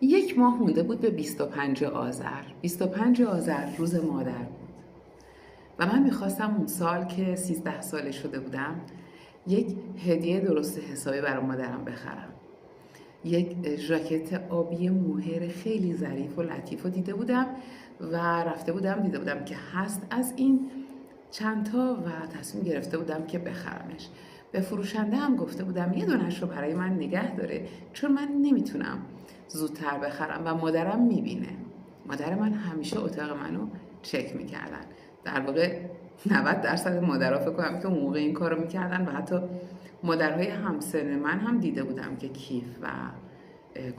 1 ماه مونده بود به 25 آذر. 25 آذر روز مادر بود و من میخواستم اون سال که 13 ساله شده بودم یک هدیه درست حسابی برای مادرم بخرم. یک ژاکت آبی موهر خیلی ظریف و لطیف رو دیده بودم و رفته بودم دیده بودم که هست از این چندتا و تصمیم گرفته بودم که بخرمش. به فروشنده هم گفته بودم یه دونش رو برای من نگه داره، چون من نمیتونم زودتر بخرم و مادرم میبینه. مادر من همیشه اتاق منو چک میکردن. در واقع 90% مادرها فکر کنم که اون موقع این کارو میکردن و حتی مادرهای همسن من هم دیده بودم که کیف و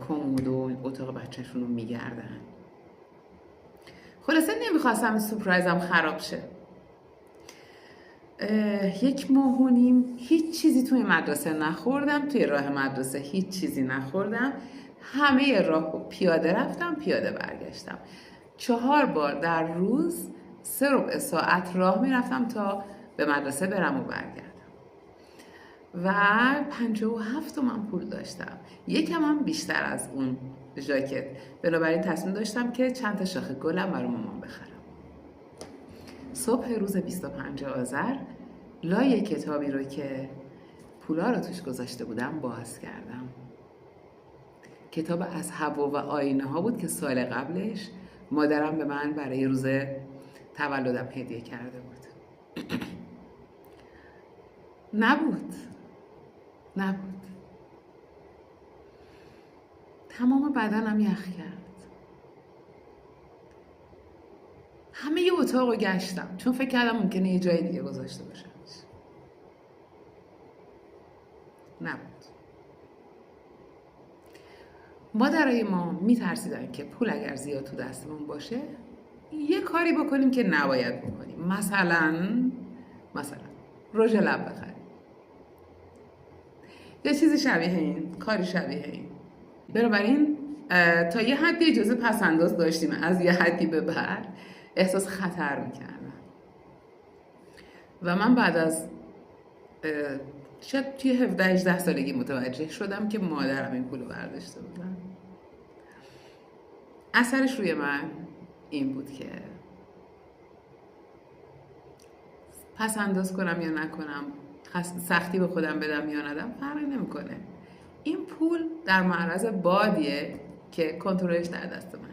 کمد و اتاق بچه‌شون رو میگردن. خلاصه نمیخواستم سورپرایزم خراب شه. 1 ماه و نیم هیچ چیزی توی مدرسه نخوردم، توی راه مدرسه هیچ چیزی نخوردم، همه راه پیاده رفتم، پیاده برگشتم. 4 بار در روز 3 ساعت راه میرفتم تا به مدرسه برم و برگردم و 57 تومن پول داشتم، یکم هم بیشتر از اون ژاکت. بنابراین تصمیم داشتم که چند تا شاخه گلم برای مامان بخرم. صبح روز 25 آذر لای کتابی رو که پولا رو توش گذاشته بودم باز کردم. کتاب از هوا و آینه ها بود که سال قبلش مادرم به من برای روز تولدم هدیه کرده بود. نبود. تمام بدنم یخ کرد. همه ی اتاق رو گشتم چون فکر کردم ممکنه یه جای دیگه گذاشته باشمش. نبود. مادرای ما میترسیدن که پول اگر زیاد تو دستمون باشه یه کاری بکنیم که نباید بکنیم. مثلا رژ لب بخریم، یه چیزی شبیه این، کاری شبیه این. بنابراین تا یه حدی اجازه پسنداز داشتیم، از یه حدی به بعد احساس خطر میکردم و من بعد از شاید توی 17-18 سالگی متوجه شدم که مادرم این پولو برداشته بودن. اثرش روی من این بود که پس انداز کنم یا نکنم، سختی به خودم بدم یا ندم، فرقی نمیکنه. این پول در معرض بادیه که کنترلش در دست من.